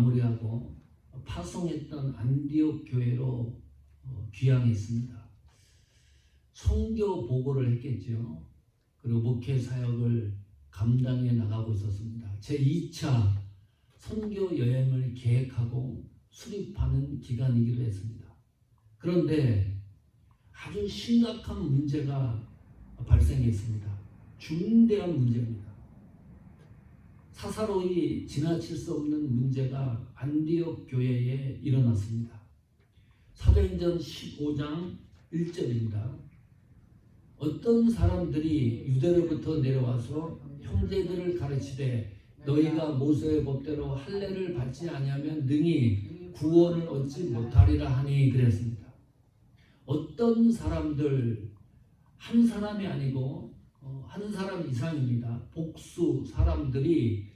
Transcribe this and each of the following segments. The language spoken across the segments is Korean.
마무리하고 파송했던 안디옥 교회로 귀향했습니다. 선교 보고를 했겠죠. 그리고 목회 사역을 감당해 나가고 있었습니다. 제 2차 선교 여행을 계획하고 수립하는 기간이기도 했습니다. 그런데 아주 심각한 문제가 발생했습니다. 중대한 문제입니다. 사사로이 지나칠 수 없는 문제가 안디옥 교회에 일어났습니다. 사도행전 15장 1절입니다. 어떤 사람들이 유대로부터 내려와서 형제들을 가르치되 너희가 모세의 법대로 할례를 받지 아니하면 능히 구원을 얻지 못하리라 하니 그랬습니다. 어떤 사람들, 한 사람이 아니고 한 사람 이상입니다. 복수 사람들이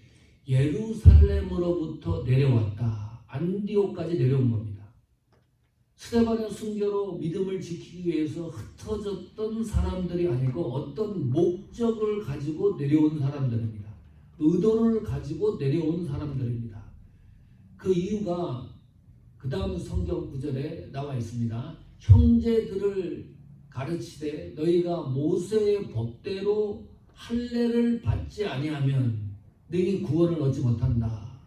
예루살렘으로부터 내려왔다. 안디옥까지 내려온 겁니다. 스데반의 순교로 믿음을 지키기 위해서 흩어졌던 사람들이 아니고 어떤 목적을 가지고 내려온 사람들입니다. 의도를 가지고 내려온 사람들입니다. 그 이유가 그 다음 성경 구절에 나와 있습니다. 형제들을 가르치되 너희가 모세의 법대로 할례를 받지 아니하면 너희 구원을 얻지 못한다.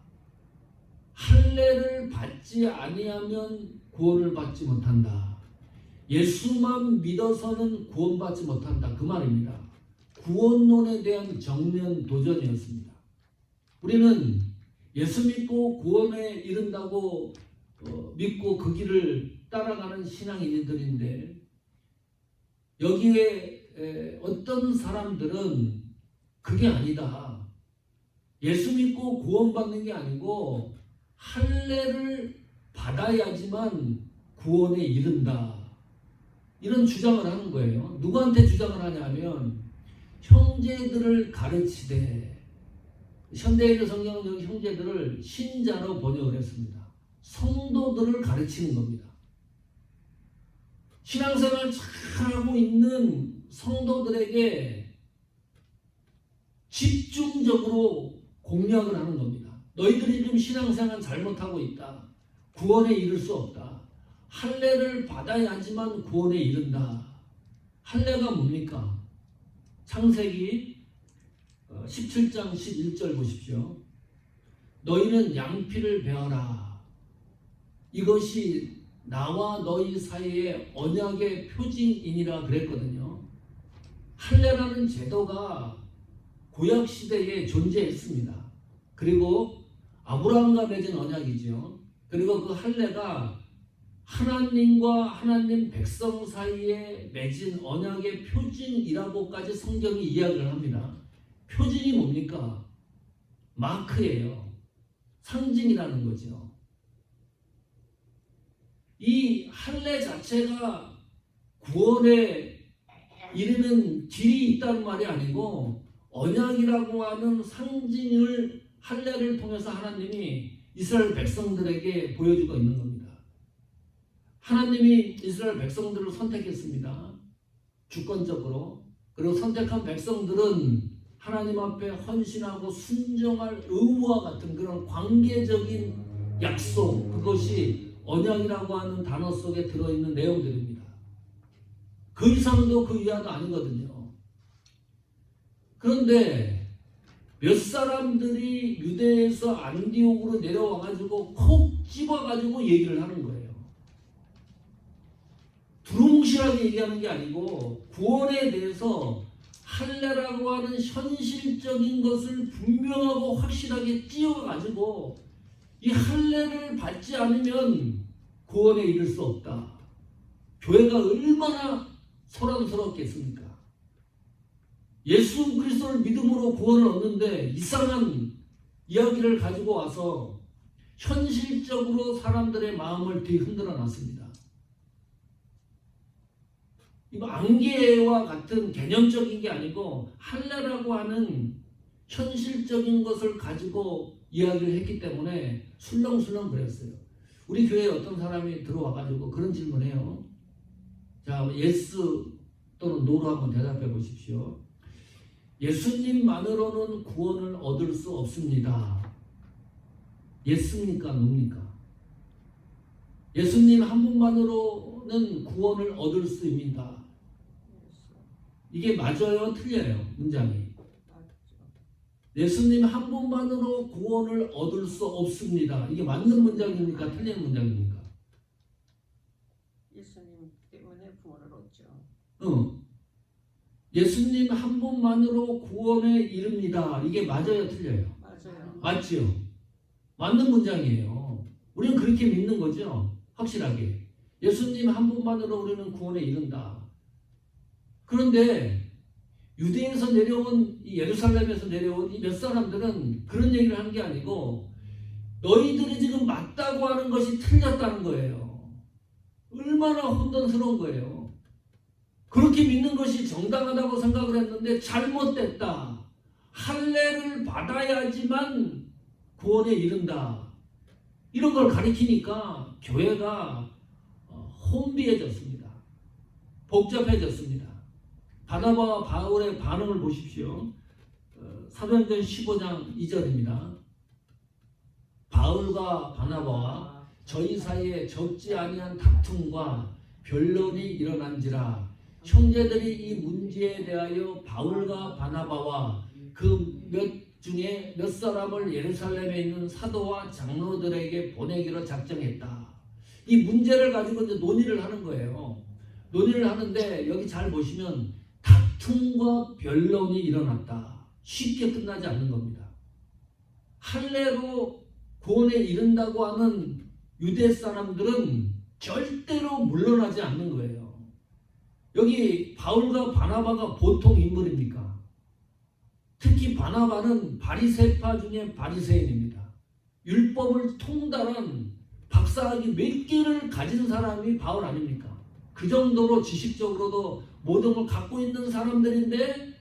할례를 받지 아니하면 구원을 받지 못한다. 예수만 믿어서는 구원받지 못한다. 그 말입니다. 구원론에 대한 정면 도전이었습니다. 우리는 예수 믿고 구원에 이른다고 믿고 그 길을 따라가는 신앙인들인데 여기에 어떤 사람들은 그게 아니다. 예수 믿고 구원받는 게 아니고 할례를 받아야지만 구원에 이른다. 이런 주장을 하는 거예요. 누구한테 주장을 하냐면 형제들을 가르치되, 현대인의 성경은 형제들을 신자로 번역을 했습니다. 성도들을 가르치는 겁니다. 신앙생활 잘하고 있는 성도들에게 집중적으로 공략을 하는 겁니다. 너희들이 좀 신앙생활 잘못하고 있다. 구원에 이를 수 없다. 할례를 받아야지만 구원에 이른다. 할례가 뭡니까? 창세기 17장 11절 보십시오. 너희는 양피를 베어라. 이것이 나와 너희 사이의 언약의 표징이니라 그랬거든요. 할례라는 제도가 구약시대에 존재했습니다. 그리고 아브라함과 맺은 언약이죠. 그리고 그 할례가 하나님과 하나님 백성 사이에 맺은 언약의 표징이라고까지 성경이 이야기를 합니다. 표징이 뭡니까? 마크예요. 상징이라는 거죠. 이 할례 자체가 구원에 이르는 길이 있다는 말이 아니고 언약이라고 하는 상징을 할례를 통해서 하나님이 이스라엘 백성들에게 보여주고 있는 겁니다. 하나님이 이스라엘 백성들을 선택했습니다. 주권적으로. 그리고 선택한 백성들은 하나님 앞에 헌신하고 순종할 의무와 같은 그런 관계적인 약속, 그것이 언약이라고 하는 단어 속에 들어있는 내용들입니다. 그 이상도 그 이하도 아니거든요. 그런데 몇 사람들이 유대에서 안디옥으로 내려와가지고 콕 집어가지고 얘기를 하는 거예요. 두루뭉실하게 얘기하는 게 아니고 구원에 대해서 할례라고 하는 현실적인 것을 분명하고 확실하게 띄워가지고 이 할례를 받지 않으면 구원에 이를 수 없다. 교회가 얼마나 소란스럽겠습니까? 예수 그리스도를 믿음으로 구원을 얻는데 이상한 이야기를 가지고 와서 현실적으로 사람들의 마음을 뒤흔들어 놨습니다. 이거 안개와 같은 개념적인 게 아니고 할례라고 하는 현실적인 것을 가지고 이야기를 했기 때문에 술렁술렁 그랬어요. 우리 교회에 어떤 사람이 들어와가지고 그런 질문해요. 자, 예스 또는 노로 한번 대답해 보십시오. 예수님만으로는 구원을 얻을 수 없습니다. 예수입니까? 뭡니까? 예수님 한 분만으로는 구원을 얻을 수 있습니다. 이게 맞아요? 틀려요? 문장이. 예수님 한 분만으로 구원을 얻을 수 없습니다. 이게 맞는 문장입니까? 틀린 문장입니까? 예수님 때문에 구원을 얻죠. 예수님 한 분만으로 구원에 이릅니다. 이게 맞아요? 틀려요? 맞아요. 맞지요? 맞는 문장이에요. 우리는 그렇게 믿는 거죠. 확실하게. 예수님 한 분만으로 우리는 구원에 이른다. 그런데 유대에서 내려온 예루살렘에서 내려온 이 몇 사람들은 그런 얘기를 하는 게 아니고 너희들이 지금 맞다고 하는 것이 틀렸다는 거예요. 얼마나 혼돈스러운 거예요. 그렇게 믿는 것이 정당하다고 생각을 했는데 잘못됐다. 할례를 받아야지만 구원에 이른다. 이런 걸 가리키니까 교회가 혼비해졌습니다. 복잡해졌습니다. 바나바와 바울의 반응을 보십시오. 사도행전 15장 2절입니다. 바울과 바나바와 저희 사이에 적지 아니한 다툼과 변론이 일어난지라 형제들이 이 문제에 대하여 바울과 바나바와 그 중에 몇 사람을 예루살렘에 있는 사도와 장로들에게 보내기로 작정했다. 이 문제를 가지고 이제 논의를 하는 거예요. 논의를 하는데 여기 잘 보시면 다툼과 변론이 일어났다. 쉽게 끝나지 않는 겁니다. 할례로 구원에 이른다고 하는 유대 사람들은 절대로 물러나지 않는 거예요. 여기 바울과 바나바가 보통 인물입니까? 특히 바나바는 바리새파 중에 바리새인입니다. 율법을 통달한 박사학위 몇 개를 가진 사람이 바울 아닙니까? 그 정도로 지식적으로도 모든 걸 갖고 있는 사람들인데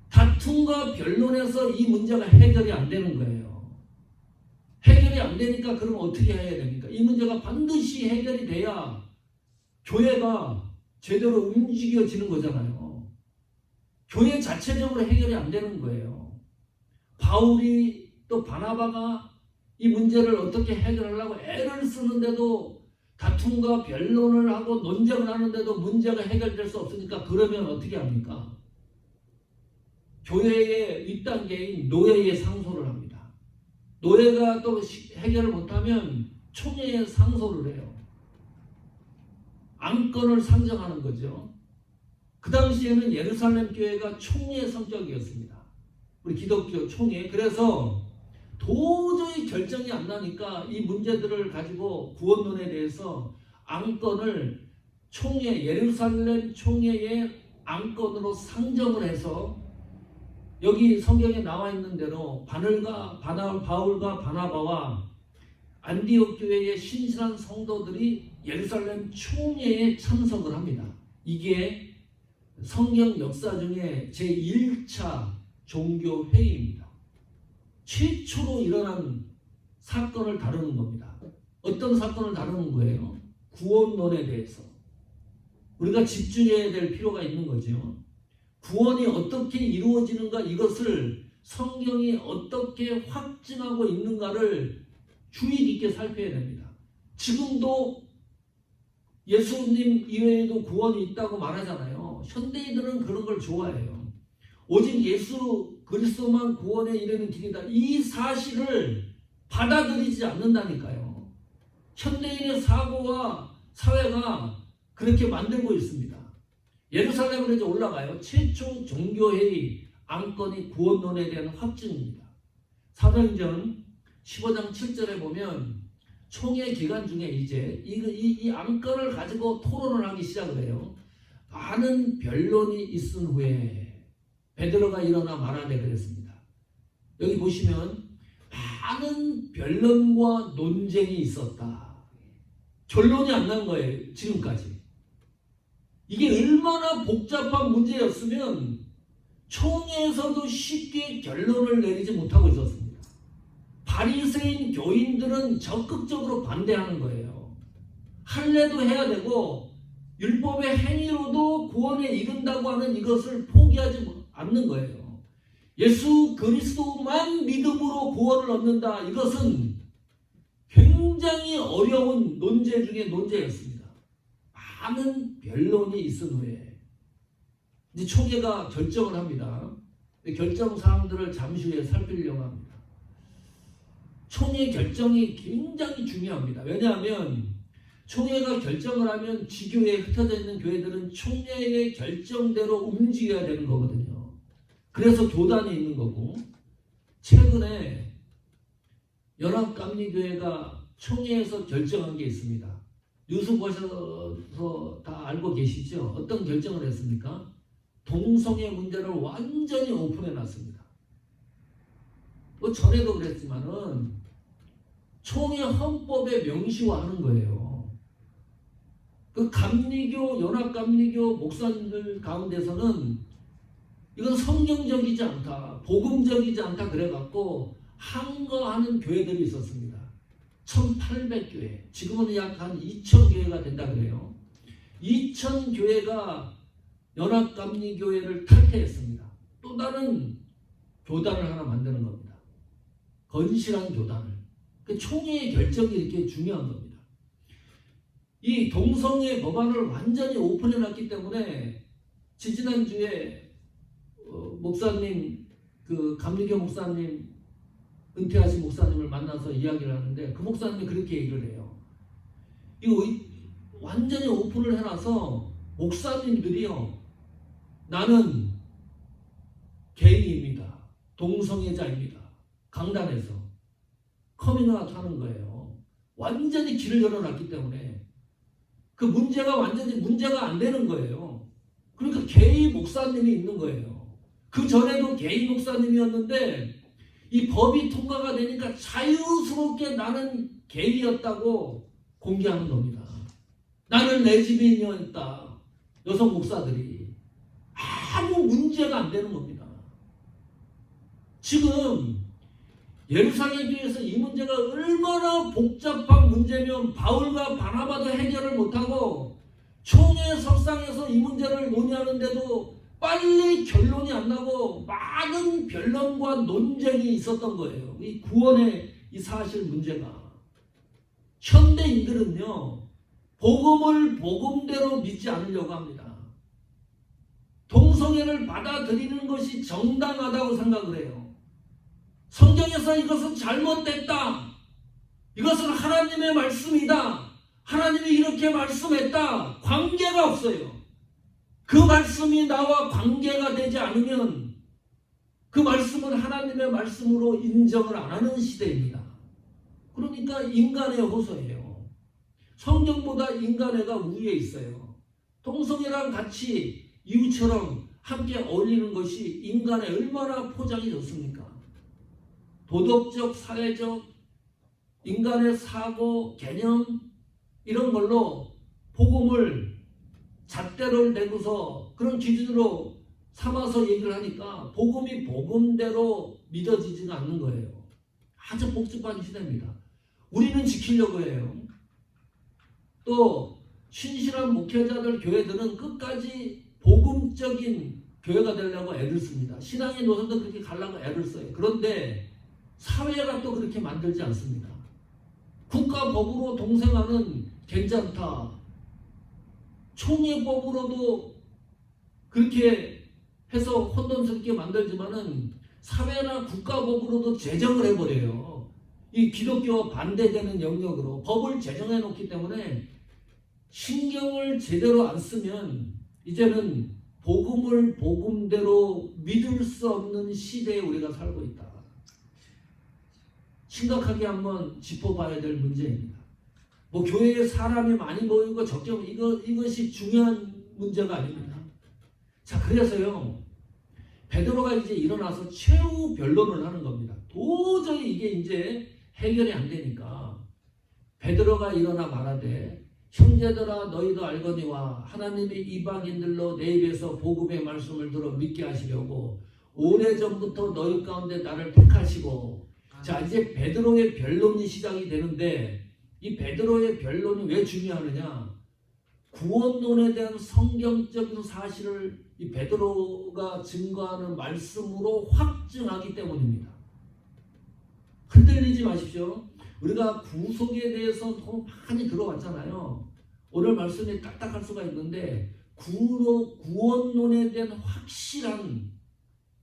다툼과 변론에서 이 문제가 해결이 안 되는 거예요. 해결이 안 되니까 그럼 어떻게 해야 됩니까? 이 문제가 반드시 해결이 돼야 교회가 제대로 움직여지는 거잖아요. 교회 자체적으로 해결이 안 되는 거예요. 바울이 또 바나바가 이 문제를 어떻게 해결하려고 애를 쓰는데도 다툼과 변론을 하고 논쟁을 하는데도 문제가 해결될 수 없으니까 그러면 어떻게 합니까? 교회의 윗단계인 노예에 상소를 합니다. 노예가 또 해결을 못하면 총회에 상소를 해요. 안건을 상정하는 거죠. 그 당시에는 예루살렘 교회가 총회 성격이었습니다. 우리 기독교 총회. 그래서 도저히 결정이 안 나니까 이 문제들을 가지고 구원론에 대해서 안건을 총회, 예루살렘 총회의 안건으로 상정을 해서 여기 성경에 나와 있는 대로 바울과 바나바와 안디옥 교회의 신실한 성도들이 예루살렘 총회에 참석을 합니다. 이게 성경 역사 중에 제1차 종교회의입니다. 최초로 일어난 사건을 다루는 겁니다. 어떤 사건을 다루는 거예요? 구원론에 대해서. 우리가 집중해야 될 필요가 있는 거죠. 구원이 어떻게 이루어지는가, 이것을 성경이 어떻게 확증하고 있는가를 주의 깊게 살펴야 됩니다. 지금도 예수님 이외에도 구원이 있다고 말하잖아요. 현대인들은 그런 걸 좋아해요. 오직 예수 그리스도만 구원에 이르는 길이다. 이 사실을 받아들이지 않는다니까요. 현대인의 사고와 사회가 그렇게 만들고 있습니다. 예루살렘으로 이제 올라가요. 최초 종교회의 안건이 구원론에 대한 확증입니다. 사도행전 15장 7절에 보면 총회 기간 중에 이제 이 안건을 가지고 토론을 하기 시작을 해요. 많은 변론이 있은 후에 베드로가 일어나 말하되 그랬습니다. 여기 보시면 많은 변론과 논쟁이 있었다. 결론이 안 난 거예요. 지금까지. 이게 얼마나 복잡한 문제였으면 총회에서도 쉽게 결론을 내리지 못하고 있었습니다. 바리새인 교인들은 적극적으로 반대하는 거예요. 할례도 해야 되고 율법의 행위로도 구원에 이른다고 하는 이것을 포기하지 않는 거예요. 예수 그리스도만 믿음으로 구원을 얻는다. 이것은 굉장히 어려운 논제 중에 논제였습니다. 많은 변론이 있은 후에 이제 총회가 결정을 합니다. 결정 사항들을 잠시 후에 살피려고 합니다. 총회 결정이 굉장히 중요합니다. 왜냐하면 총회가 결정을 하면 지교회에 흩어져 있는 교회들은 총회의 결정대로 움직여야 되는 거거든요. 그래서 교단이 있는 거고, 최근에 연합감리교회가 총회에서 결정한 게 있습니다. 뉴스 보셔서 다 알고 계시죠? 어떤 결정을 했습니까? 동성애 문제를 완전히 오픈해 놨습니다. 뭐 전에도 그랬지만은 총회 헌법에 명시화하는 거예요. 그 감리교, 연합감리교 목사님들 가운데서는 이건 성경적이지 않다, 복음적이지 않다 그래갖고 항거하는 교회들이 있었습니다. 1800교회, 지금은 약 한 2000교회가 된다 그래요. 2000교회가 연합감리교회를 탈퇴했습니다. 또 다른 교단을 하나 만드는 겁니다. 건실한 교단을. 그 총회의 결정이 이렇게 중요한 겁니다. 이 동성애 법안을 완전히 오픈해놨기 때문에 지지난주에 목사님, 그 감리교 목사님, 은퇴하신 목사님을 만나서 이야기를 하는데 그 목사님이 그렇게 얘기를 해요. 이거 완전히 오픈을 해놔서 목사님들이요, 나는 게이입니다, 동성애자입니다, 강단에서 커밍아웃 하는 거예요. 완전히 길을 열어놨기 때문에 그 문제가 완전히 문제가 안 되는 거예요. 그러니까 게이 목사님이 있는 거예요. 그 전에도 게이 목사님이었는데 이 법이 통과가 되니까 자유스럽게 나는 게이였다고 공개하는 겁니다. 나는 레즈비언이었다. 여성 목사들이 아무 문제가 안 되는 겁니다. 지금 예루살렘 교회에서 이 문제가 얼마나 복잡한 문제면 바울과 바나바도 해결을 못하고 총회 석상에서 이 문제를 논의하는데도 빨리 결론이 안 나고 많은 변론과 논쟁이 있었던 거예요. 이 구원의 이 사실 문제가. 현대인들은요, 복음을 복음대로 믿지 않으려고 합니다. 동성애를 받아들이는 것이 정당하다고 생각을 해요. 성경에서 이것은 잘못됐다, 이것은 하나님의 말씀이다, 하나님이 이렇게 말씀했다, 관계가 없어요. 그 말씀이 나와 관계가 되지 않으면 그 말씀은 하나님의 말씀으로 인정을 안 하는 시대입니다. 그러니까 인간의 호소예요. 성경보다 인간애가 우위에 있어요. 동성애랑 같이 이웃처럼 함께 어울리는 것이 인간에 얼마나 포장이 좋습니까? 도덕적, 사회적, 인간의 사고, 개념 이런 걸로 복음을 잣대를 대고서 그런 기준으로 삼아서 얘기를 하니까 복음이 복음대로 믿어지지가 않는 거예요. 아주 복잡한 시대입니다. 우리는 지키려고 해요. 또 신실한 목회자들, 교회들은 끝까지 복음적인 교회가 되려고 애를 씁니다. 신앙의 노선도 그렇게 가려고 애를 써요. 그런데 사회가 또 그렇게 만들지 않습니다. 국가법으로 동성애는 괜찮다, 총회법으로도 그렇게 해서 혼돈스럽게 만들지만은 사회나 국가법으로도 제정을 해버려요. 이 기독교와 반대되는 영역으로 법을 제정해 놓기 때문에 신경을 제대로 안 쓰면 이제는 복음을 복음대로 믿을 수 없는 시대에 우리가 살고 있다. 심각하게 한번 짚어봐야 될 문제입니다. 뭐 교회에 사람이 많이 모이고 적정 이것이 중요한 문제가 아닙니다. 자, 그래서요, 베드로가 이제 일어나서 최후 변론을 하는 겁니다. 도저히 이게 이제 해결이 안 되니까 베드로가 일어나 말하되, 형제들아 너희도 알거니와 하나님이 이방인들로 내 입에서 복음의 말씀을 들어 믿게 하시려고 오래전부터 너희 가운데 나를 택하시고. 자, 이제 베드로의 변론이 시작이 되는데 이 베드로의 변론이 왜 중요하느냐? 구원론에 대한 성경적인 사실을 이 베드로가 증거하는 말씀으로 확증하기 때문입니다. 흔들리지 마십시오. 우리가 구속에 대해서 너무 많이 들어왔잖아요. 오늘 말씀이 딱딱할 수가 있는데 구원론에 대한 확실한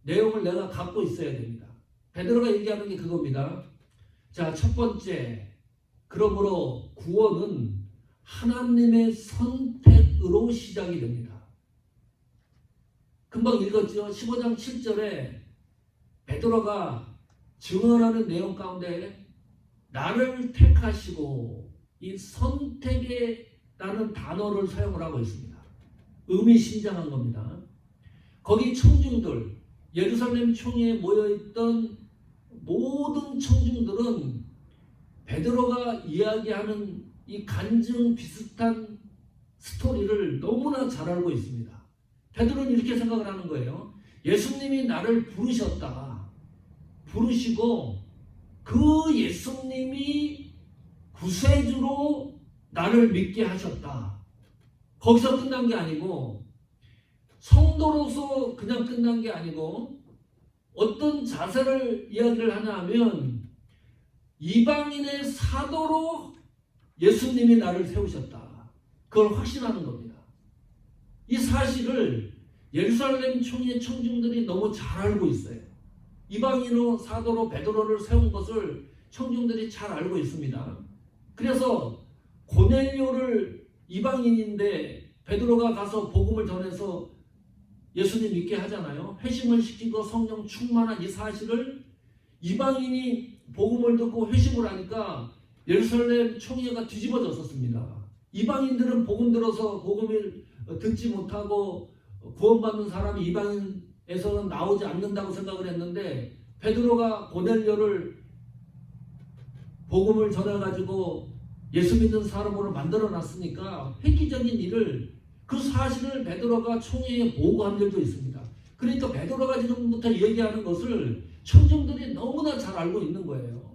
내용을 내가 갖고 있어야 됩니다. 베드로가 얘기하는 게 그겁니다. 자, 첫 번째, 그러므로 구원은 하나님의 선택으로 시작이 됩니다. 금방 읽었죠? 15장 7절에 베드로가 증언하는 내용 가운데 나를 택하시고 이 선택이라는 단어를 사용을 하고 있습니다. 의미심장한 겁니다. 거기 청중들, 예루살렘 총회에 모여있던 모든 청중들은 베드로가 이야기하는 이 간증 비슷한 스토리를 너무나 잘 알고 있습니다. 베드로는 이렇게 생각을 하는 거예요. 예수님이 나를 부르셨다. 부르시고 그 예수님이 구세주로 나를 믿게 하셨다. 거기서 끝난 게 아니고 성도로서 그냥 끝난 게 아니고 어떤 자세를 이야기를 하냐 하면 이방인의 사도로 예수님이 나를 세우셨다. 그걸 확신하는 겁니다. 이 사실을 예루살렘 총회 청중들이 너무 잘 알고 있어요. 이방인으로 사도로 베드로를 세운 것을 청중들이 잘 알고 있습니다. 그래서 고넬료를 이방인인데 베드로가 가서 복음을 전해서 예수님 믿게 하잖아요. 회심을 시키고 성령 충만한 이 사실을 이방인이 복음을 듣고 회심을 하니까 예루살렘 총회가 뒤집어졌었습니다. 이방인들은 복음 들어서 복음을 듣지 못하고 구원받는 사람이 이방인에서는 나오지 않는다고 생각을 했는데 베드로가 고넬료를 복음을 전해가지고 예수 믿는 사람으로 만들어놨으니까 획기적인 일을 그 사실을 베드로가 총회에 보고한 적도 있습니다. 그러니까 베드로가 지금부터 얘기하는 것을 청중들이 너무나 잘 알고 있는 거예요.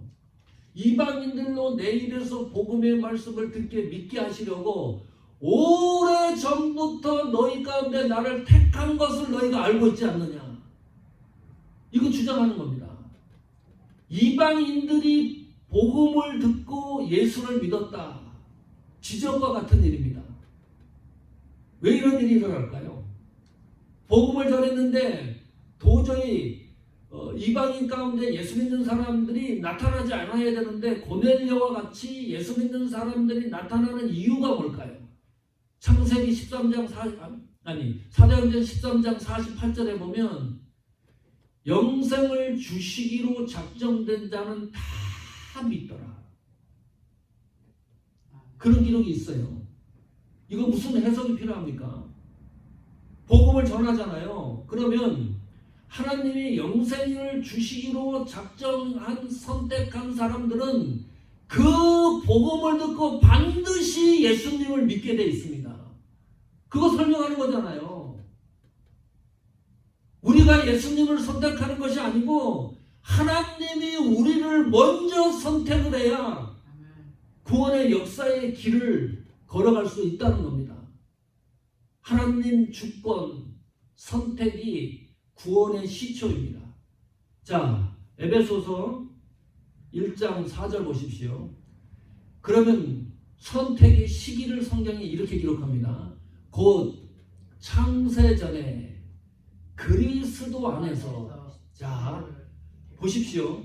이방인들로 내 입에서 복음의 말씀을 듣게 믿게 하시려고 오래전부터 너희 가운데 나를 택한 것을 너희가 알고 있지 않느냐. 이거 주장하는 겁니다. 이방인들이 복음을 듣고 예수를 믿었다. 지적과 같은 일입니다. 왜 이런 일이 일어날까요? 복음을 전했는데 도저히 이방인 가운데 예수 믿는 사람들이 나타나지 않아야 되는데 고넬료와 같이 예수 믿는 사람들이 나타나는 이유가 뭘까요? 창세기 13장 사도행전 13장 48절에 보면 영생을 주시기로 작정된 자는 다 믿더라. 그런 기록이 있어요. 이거 무슨 해석이 필요합니까? 복음을 전하잖아요. 그러면 하나님이 영생을 주시기로 작정한 선택한 사람들은 그 복음을 듣고 반드시 예수님을 믿게 돼 있습니다. 그거 설명하는 거잖아요. 우리가 예수님을 선택하는 것이 아니고 하나님이 우리를 먼저 선택을 해야 구원의 역사의 길을 걸어갈 수 있다는 겁니다. 하나님 주권, 선택이 구원의 시초입니다. 자, 에베소서 1장 4절 보십시오. 그러면 선택의 시기를 성경이 이렇게 기록합니다. 곧 창세전에 그리스도 안에서. 자, 보십시오.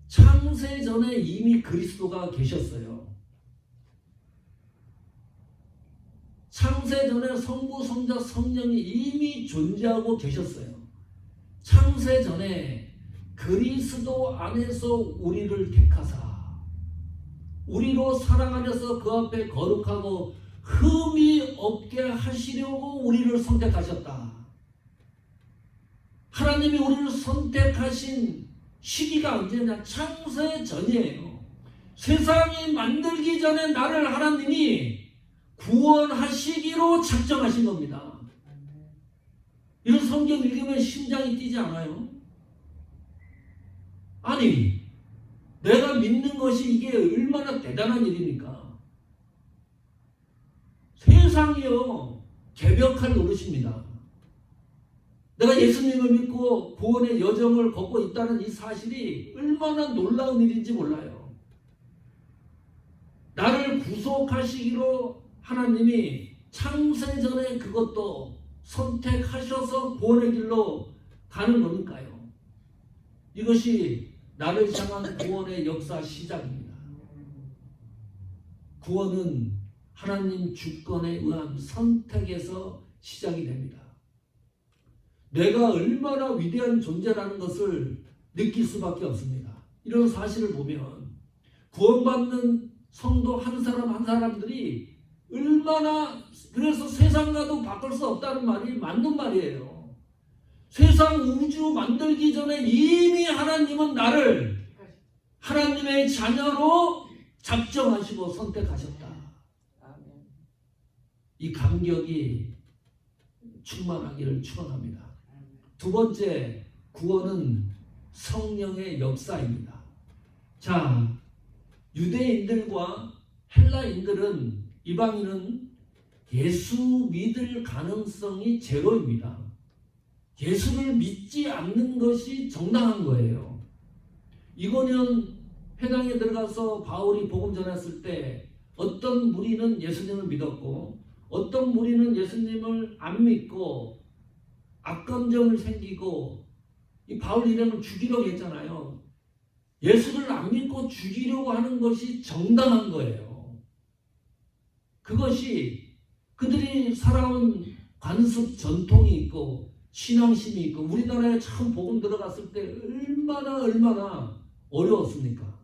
창세전에 이미 그리스도가 계셨어요. 창세전에 성부, 성자, 성령이 이미 존재하고 계셨어요. 창세전에 그리스도 안에서 우리를 택하사 우리로 사랑 안에서 그 앞에 거룩하고 흠이 없게 하시려고 우리를 선택하셨다. 하나님이 우리를 선택하신 시기가 언제냐? 창세전이에요. 세상이 만들기 전에 나를 하나님이 구원하시기로 작정하신 겁니다. 이런 성경 읽으면 심장이 뛰지 않아요? 아니, 내가 믿는 것이 이게 얼마나 대단한 일입니까? 세상이요, 개벽할 노릇입니다. 내가 예수님을 믿고 구원의 여정을 걷고 있다는 이 사실이 얼마나 놀라운 일인지 몰라요. 구속하시기로 하나님이 창세전에 그것도 선택하셔서 구원의 길로 가는 거니까요. 이것이 나를 향한 구원의 역사 시작입니다. 구원은 하나님 주권에 의한 선택에서 시작이 됩니다. 내가 얼마나 위대한 존재라는 것을 느낄 수밖에 없습니다. 이런 사실을 보면 구원받는 성도 한 사람 한 사람들이 얼마나, 그래서 세상과도 바꿀 수 없다는 말이 맞는 말이에요. 세상 우주 만들기 전에 이미 하나님은 나를 하나님의 자녀로 작정하시고 선택하셨다. 이 감격이 충만하기를 축원합니다. 두 번째, 구원은 성령의 역사입니다. 자, 유대인들과 헬라인들은, 이방인은 예수 믿을 가능성이 제로입니다. 예수를 믿지 않는 것이 정당한 거예요. 이거는 회당에 들어가서 바울이 복음 전했을 때 어떤 무리는 예수님을 믿었고 어떤 무리는 예수님을 안 믿고 악감정을 생기고, 이 바울 일행을 죽이려고 했잖아요. 예수를 안 믿고 죽이려고 하는 것이 정당한 거예요. 그것이 그들이 살아온 관습 전통이 있고 신앙심이 있고, 우리나라에 처음 복음 들어갔을 때 얼마나 어려웠습니까?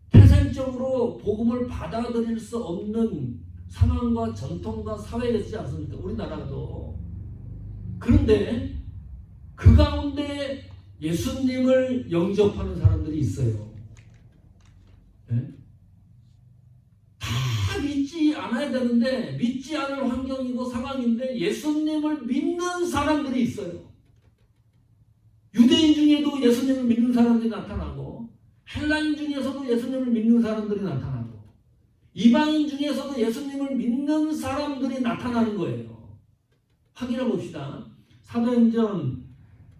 태생적으로 복음을 받아들일 수 없는 상황과 전통과 사회가 있지 않습니까? 우리나라도. 그런데 그 가운데 예수님을 영접하는 사람들이 있어요. 네? 다 믿지 않아야 되는데, 믿지 않을 환경이고 상황인데 예수님을 믿는 사람들이 있어요. 유대인 중에도 예수님을 믿는 사람들이 나타나고, 헬라인 중에서도 예수님을 믿는 사람들이 나타나고, 이방인 중에서도 예수님을 믿는 사람들이 나타나는 거예요. 확인해 봅시다. 사도행전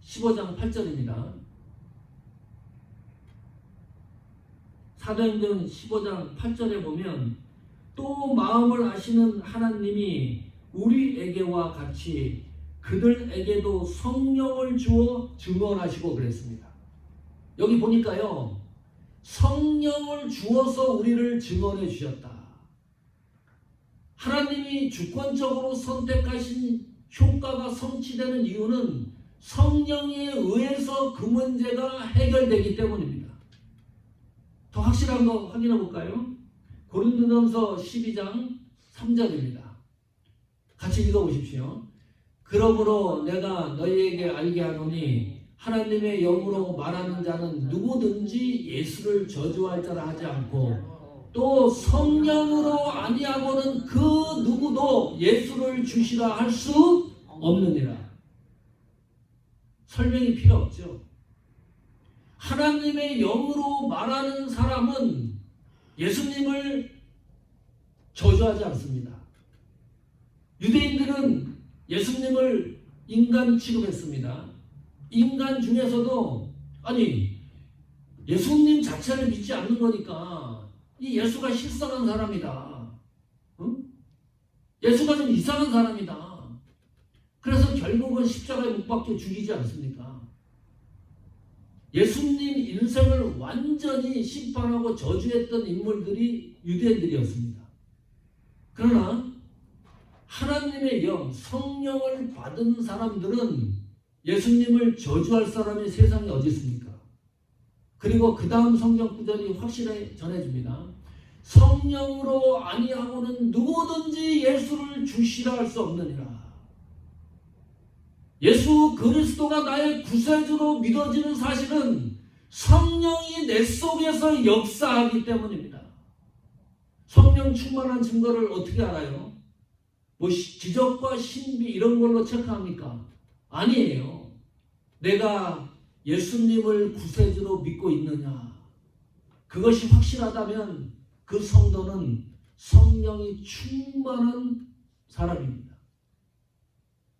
15장 8절입니다. 사도행전 15장 8절에 보면, 또 마음을 아시는 하나님이 우리에게와 같이 그들에게도 성령을 주어 증언하시고 그랬습니다. 여기 보니까요, 성령을 주어서 우리를 증언해 주셨다. 하나님이 주권적으로 선택하신 효과가 성취되는 이유는 성령에 의해서 그 문제가 해결되기 때문입니다. 더 확실한 거 확인해 볼까요? 고린도전서 12장 3절입니다. 같이 읽어보십시오. 그러므로 내가 너희에게 알게 하노니 하나님의 영으로 말하는 자는 누구든지 예수를 저주할 자라 하지 않고, 또 성령으로 아니하고는 그 누구도 예수를 주시라 할 수 없느니라. 설명이 필요 없죠. 하나님의 영으로 말하는 사람은 예수님을 저주하지 않습니다. 유대인들은 예수님을 인간 취급했습니다. 인간 중에서도, 아니, 예수님 자체를 믿지 않는 거니까 이 예수가 실성한 사람이다. 응? 예수가 좀 이상한 사람이다. 그래서 결국은 십자가에 못 박혀 죽이지 않습니까? 예수님 인생을 완전히 심판하고 저주했던 인물들이 유대인들이었습니다. 그러나 하나님의 영, 성령을 받은 사람들은 예수님을 저주할 사람이 세상에 어디 있습니까? 그리고 그 다음 성경 구절이 확실하게 전해줍니다. 성령으로 아니하고는 누구든지 예수를 주시라 할 수 없느니라. 예수 그리스도가 나의 구세주로 믿어지는 사실은 성령이 내 속에서 역사하기 때문입니다. 성령 충만한 증거를 어떻게 알아요? 뭐 기적과 신비 이런 걸로 체크합니까? 아니에요. 내가 예수님을 구세주로 믿고 있느냐, 그것이 확실하다면 그 성도는 성령이 충만한 사람입니다.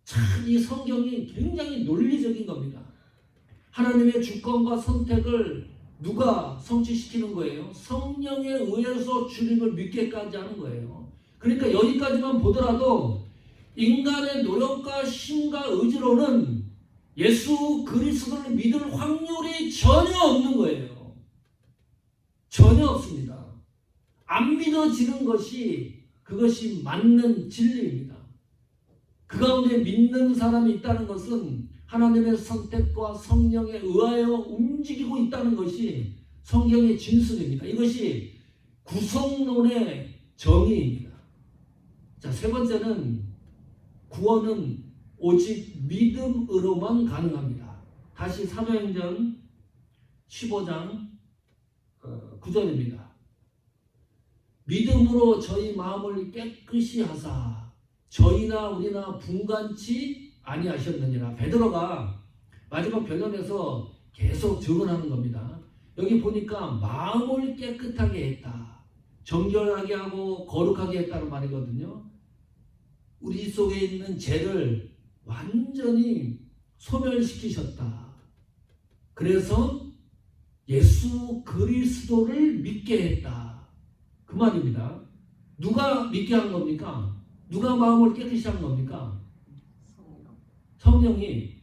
참, 이 성경이 굉장히 논리적인 겁니다. 하나님의 주권과 선택을 누가 성취시키는 거예요? 성령에 의해서 주님을 믿게까지 하는 거예요. 그러니까 여기까지만 보더라도 인간의 노력과 힘과 의지로는 예수 그리스도를 믿을 확률이 전혀 없는 거예요. 전혀 없습니다. 안 믿어지는 것이 그것이 맞는 진리입니다. 그 가운데 믿는 사람이 있다는 것은 하나님의 선택과 성령에 의하여 움직이고 있다는 것이 성경의 진술입니다. 이것이 구성론의 정의입니다. 자, 세 번째는 구원은 오직 믿음으로만 가능합니다. 다시 사도행전 15장 9절입니다. 믿음으로 저희 마음을 깨끗이 하사 저희나 우리나 분간치 아니하셨느니라. 베드로가 마지막 변론에서 계속 증언하는 겁니다. 여기 보니까 마음을 깨끗하게 했다. 정결하게 하고 거룩하게 했다는 말이거든요. 우리 속에 있는 죄를 완전히 소멸시키셨다. 그래서 예수 그리스도를 믿게 했다. 그 말입니다. 누가 믿게 한 겁니까? 누가 마음을 깨끗이 한 겁니까? 성령이.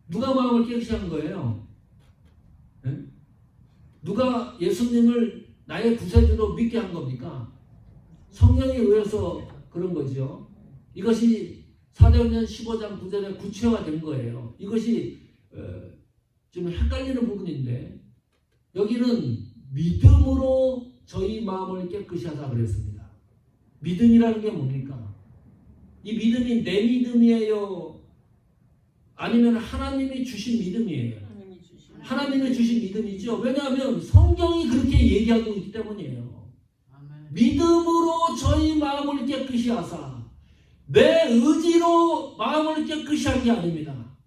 누가 마음을 깨끗이 한 거예요? 네? 누가 예수님을 나의 구세주로 믿게 한 겁니까? 성령에 의해서 그런 거죠. 이것이 사도행전 15장 9절에 구체화된 거예요. 이것이 좀 헷갈리는 부분인데 여기는 믿음으로 저희 마음을 깨끗이 하자 그랬습니다. 믿음이라는 게 뭡니까? 이 믿음이 내 믿음이에요? 아니면 하나님이 주신 믿음이에요? 하나님이 주신 믿음이죠. 왜냐하면 성경이 그렇게 얘기하고 있기 때문이에요. 믿음으로 저희 마음을 깨끗이 하사 내 의지로 마음을 깨끗이 한 게 아닙니다.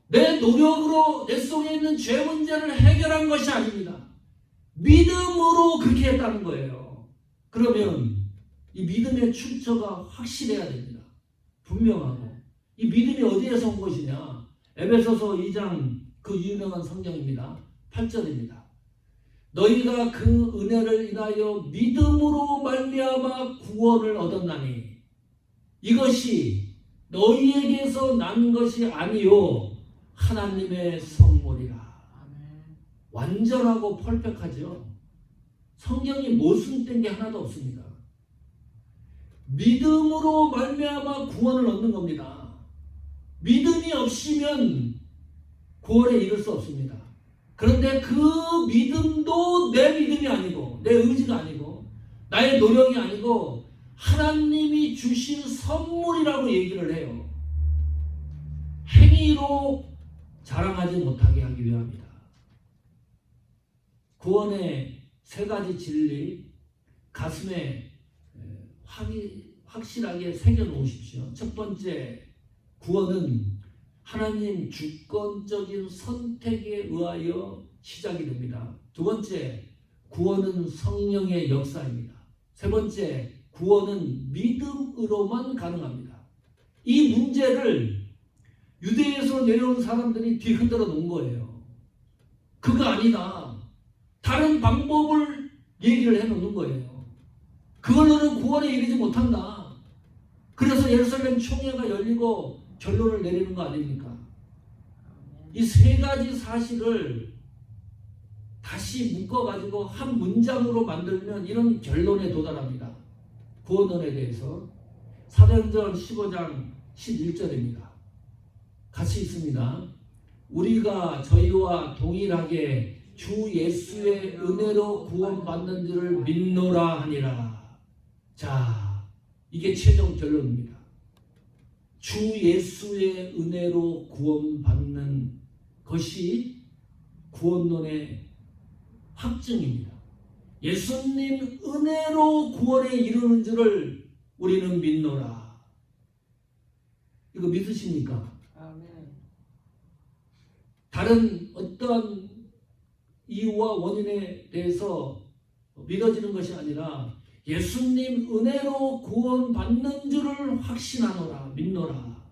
내 노력으로 내 속에 있는 죄 문제를 해결한 것이 아닙니다. 믿음으로 그렇게 했다는 거예요. 그러면 이 믿음의 출처가 확실해야 됩니다. 분명하고. 이 믿음이 어디에서 온 것이냐? 에베소서 2장 그 유명한 성경입니다. 8절입니다. 너희가 그 은혜를 인하여 믿음으로 말미암아 구원을 얻었나니 이것이 너희에게서 난 것이 아니요 하나님의 선물이라. 완전하고 펄펙하죠. 성경이 모순된 게 하나도 없습니다. 믿음으로 말미암아 구원을 얻는 겁니다. 믿음이 없으면 구원에 이를 수 없습니다. 그런데 그 믿음도 내 믿음이 아니고 내 의지가 아니고 나의 노력이 아니고 하나님이 주신 선물이라고 얘기를 해요. 행위로 자랑하지 못하게 하기 위함이다. 구원의 세 가지 진리 가슴에 확실하게 새겨놓으십시오. 첫 번째, 구원은 하나님 주권적인 선택에 의하여 시작이 됩니다. 두 번째, 구원은 성령의 역사입니다. 세 번째, 구원은 믿음으로만 가능합니다. 이 문제를 유대에서 내려온 사람들이 뒤흔들어 놓은 거예요. 그거 아니다. 다른 방법을 얘기를 해놓는 거예요. 그걸로는 구원에 이르지 못한다. 그래서 예루살렘 총회가 열리고 결론을 내리는 거 아닙니까? 이 세 가지 사실을 다시 묶어가지고 한 문장으로 만들면 이런 결론에 도달합니다. 구원론에 대해서 사도행전 15장 11절입니다. 같이 있습니다. 우리가 저희와 동일하게 주 예수의 은혜로 구원받는 줄을 믿노라 하니라. 자, 이게 최종 결론입니다. 주 예수의 은혜로 구원받는 것이 구원론의 확증입니다. 예수님 은혜로 구원에 이르는 줄을 우리는 믿노라. 이거 믿으십니까? 다른 어떤 이유와 원인에 대해서 믿어지는 것이 아니라 예수님 은혜로 구원받는 줄을 확신하노라, 믿노라.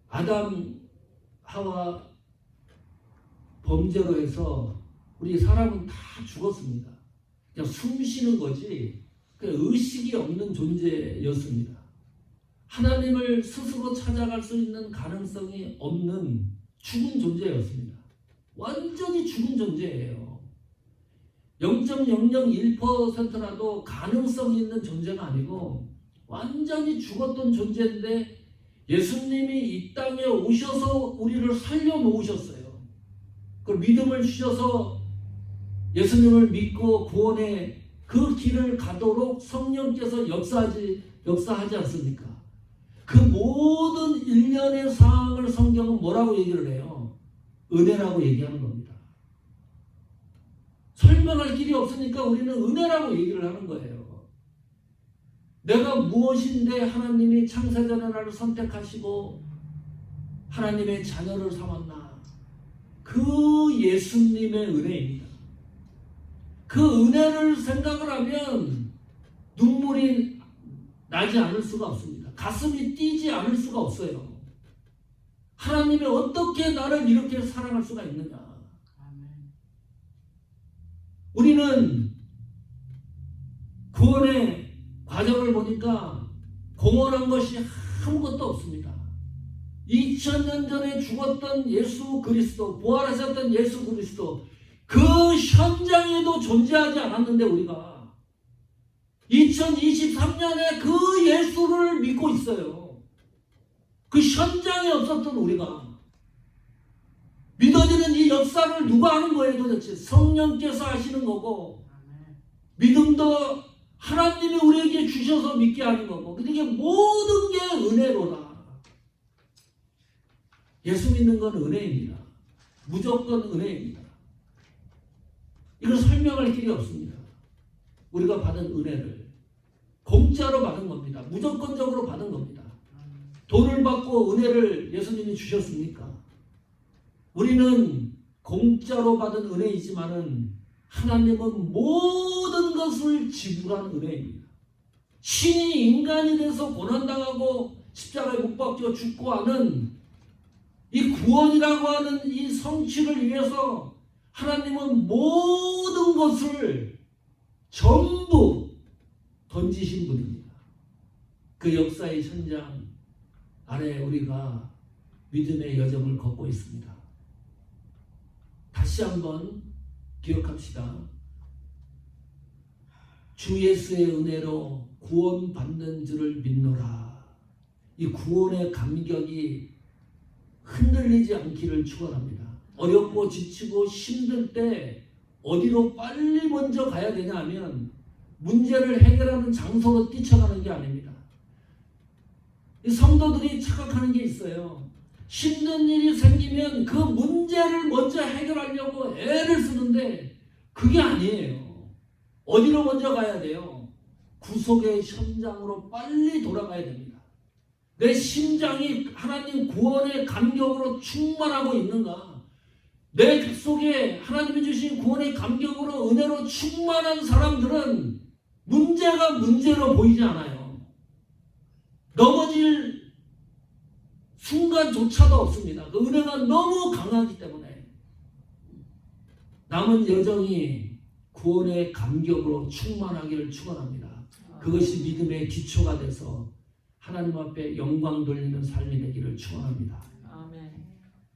아담, 하와 범죄로 해서 우리 사람은 다 죽었습니다. 그냥 숨 쉬는 거지 그냥 의식이 없는 존재였습니다. 하나님을 스스로 찾아갈 수 있는 가능성이 없는 죽은 존재였습니다. 완전히 죽은 존재예요. 0.001%라도 가능성이 있는 존재가 아니고 완전히 죽었던 존재인데 예수님이 이 땅에 오셔서 우리를 살려놓으셨어요. 그 믿음을 주셔서 예수님을 믿고 구원의 그 길을 가도록 성령께서 역사하지 않습니까? 그 모든 일련의 상황을 성경은 뭐라고 얘기를 해요? 은혜라고 얘기하는 겁니다. 설명할 길이 없으니까 우리는 은혜라고 얘기를 하는 거예요. 내가 무엇인데 하나님이 창세전에 나를 선택하시고 하나님의 자녀를 삼았나? 그 예수님의 은혜입니다. 그 은혜를 생각을 하면 눈물이 나지 않을 수가 없습니다. 가슴이 뛰지 않을 수가 없어요. 하나님이 어떻게 나를 이렇게 사랑할 수가 있느냐? 우리는 구원의 과정을 보니까 공헌한 것이 아무것도 없습니다. 2000년 전에 죽었던 예수 그리스도, 부활하셨던 예수 그리스도, 그 현장에도 존재하지 않았는데 우리가 2023년에 그 예수를 믿고 있어요. 그 현장에 없었던 우리가 믿어지는 이 역사를 누가 하는 거예요 도대체? 성령께서 하시는 거고 믿음도 하나님이 우리에게 주셔서 믿게 하는 거고 그러니까 모든 게 은혜로다. 예수 믿는 건 은혜입니다. 무조건 은혜입니다. 이걸 설명할 길이 없습니다. 우리가 받은 은혜를 공짜로 받은 겁니다. 무조건적으로 받은 겁니다. 돈을 받고 은혜를 예수님이 주셨습니까? 우리는 공짜로 받은 은혜이지만은 하나님은 모든 것을 지불한 은혜입니다. 신이 인간이 돼서 고난당하고 십자가에 못 박혀 죽고 하는 이 구원이라고 하는 이 성취를 위해서 하나님은 모든 것을 전부 던지신 분입니다. 그 역사의 현장 아래 우리가 믿음의 여정을 걷고 있습니다. 다시 한번 기억합시다. 주 예수의 은혜로 구원받는 줄을 믿노라. 이 구원의 감격이 흔들리지 않기를 축원합니다. 어렵고 지치고 힘들 때 어디로 빨리 먼저 가야 되냐 하면 문제를 해결하는 장소로 뛰쳐가는 게 아닙니다. 이 성도들이 착각하는 게 있어요. 힘든 일이 생기면 그 문제를 먼저 해결하려고 애를 쓰는데 그게 아니에요. 어디로 먼저 가야 돼요? 구속의 현장으로 빨리 돌아가야 됩니다. 내 심장이 하나님 구원의 감격으로 충만하고 있는가? 내 속에 하나님이 주신 구원의 감격으로 은혜로 충만한 사람들은 문제가 문제로 보이지 않아요. 넘어질 순간조차도 없습니다. 그 은혜가 너무 강하기 때문에 남은 여정이 구원의 감격으로 충만하기를 축원합니다. 그것이 믿음의 기초가 돼서 하나님 앞에 영광 돌리는 삶이 되기를 축원합니다.